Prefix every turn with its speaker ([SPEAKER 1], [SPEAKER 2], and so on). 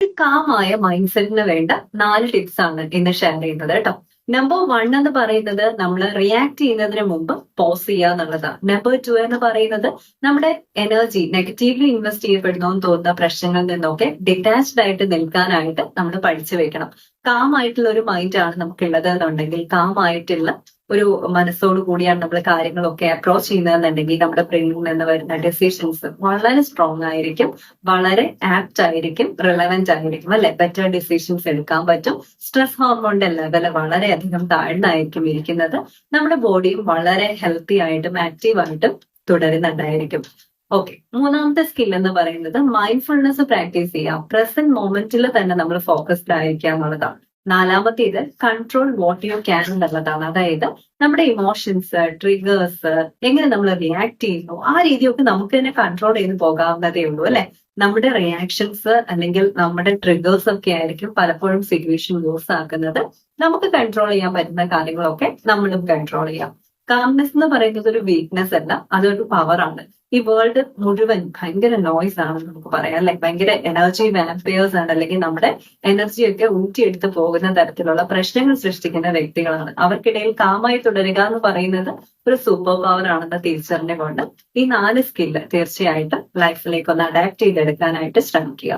[SPEAKER 1] കാമായ mind സെറ്റിന് വേണ്ട 4 tips ആണ് ഇന്ന് ഷെയർ ചെയ്യുന്നത് കേട്ടോ. നമ്പർ 1 എന്ന് പറയുന്നത് നമ്മൾ റിയാക്ട് ചെയ്യുന്നതിന് മുമ്പ് പോസ് ചെയ്യുക എന്നുള്ളതാണ്. നമ്പർ 2 എന്ന് പറയുന്നത് നമ്മുടെ എനർജി നെഗറ്റീവ്ലി ഇൻവെസ്റ്റ് ചെയ്യപ്പെടുന്നു എന്ന് തോന്നുന്ന പ്രശ്നങ്ങളിൽ നിന്നൊക്കെ ഡിറ്റാച്ച്ഡ് ആയിട്ട് നിൽക്കാനായിട്ട് നമ്മൾ പഠിച്ചു വെക്കണം. കാം ആയിട്ടുള്ള ഒരു മൈൻഡ് ആണ് നമുക്കുള്ളത് എന്നുണ്ടെങ്കിൽ, കാം ആയിട്ടുള്ള ഒരു മനസ്സോട് കൂടിയാണ് നമ്മൾ കാര്യങ്ങളൊക്കെ അപ്രോച്ച് ചെയ്യുന്നതെന്നുണ്ടെങ്കിൽ നമ്മുടെ ബ്രെയിനിൽ നിന്ന് വരുന്ന ഡെസിഷൻസ് വളരെ സ്ട്രോങ് ആയിരിക്കും, വളരെ ആപ്റ്റ് ആയിരിക്കും, റിലവന്റ് ആയിരിക്കും, അല്ലെ? ബെറ്റർ ഡിസിഷൻസ് എടുക്കാൻ പറ്റും. സ്ട്രെസ് ഹോർമോണിന്റെ ലെവൽ വളരെയധികം താഴ്ന്നായിരിക്കും ഇരിക്കുന്നത്. നമ്മുടെ ബോഡിയും വളരെ ഹെൽത്തി ആയിട്ടും ആക്റ്റീവ് ആയിട്ടും തുടരുന്നുണ്ടായിരിക്കും. ഓക്കെ, മൂന്നാമത്തെ സ്കിൽ എന്ന് പറയുന്നത് മൈൻഡ്ഫുൾനെസ് പ്രാക്ടീസ് ചെയ്യാം. പ്രസന്റ് മൊമെന്റിൽ തന്നെ നമ്മൾ ഫോക്കസ്ഡ് ആയിരിക്കുക എന്നുള്ളതാണ്. നാലാമത്തേത് കൺട്രോൾ വാട്ട് യു ക്യാൻ എന്നുള്ളതാണ്. അതായത് നമ്മുടെ ഇമോഷൻസ്, ട്രിഗേഴ്സ്, എങ്ങനെ നമ്മൾ റിയാക്ട് ചെയ്യുന്നു, ആ രീതിയൊക്കെ നമുക്ക് തന്നെ കൺട്രോൾ ചെയ്ത് പോകാവുന്നതേ ഉള്ളൂ, അല്ലെ? നമ്മുടെ റിയാക്ഷൻസ് അല്ലെങ്കിൽ നമ്മുടെ ട്രിഗേഴ്സ് ഒക്കെ ആയിരിക്കും പലപ്പോഴും സിറ്റുവേഷൻ ലൂസ് ആക്കുന്നത്. നമുക്ക് കൺട്രോൾ ചെയ്യാൻ പറ്റുന്ന കാര്യങ്ങളൊക്കെ നമ്മളും കൺട്രോൾ ചെയ്യാം. കാംനെസ് എന്ന് പറയുന്നത് ഒരു വീക്ക്നെസ് അല്ല, അതൊരു പവറാണ്. ഈ വേൾഡ് മുഴുവൻ ഭയങ്കര നോയ്സ് ആണെന്ന് നമുക്ക് പറയാം, അല്ലെ? ഭയങ്കര എനർജി വാമ്പയേഴ്സ് ആണ്, അല്ലെങ്കിൽ നമ്മുടെ എനർജിയൊക്കെ ഊറ്റിയെടുത്ത് പോകുന്ന തരത്തിലുള്ള പ്രശ്നങ്ങൾ സൃഷ്ടിക്കുന്ന വ്യക്തികളാണ്. അവർക്കിടയിൽ കാമായി തുടരുക എന്ന് പറയുന്നത് ഒരു സൂപ്പർ പവർ ആണെന്ന് തിരിച്ചറിഞ്ഞുകൊണ്ട് ഈ 4 സ്കില്ല് തീർച്ചയായിട്ടും ലൈഫിലേക്ക് ഒന്ന് അഡാപ്റ്റ് ചെയ്തെടുക്കാനായിട്ട് ശ്രമിക്കുക.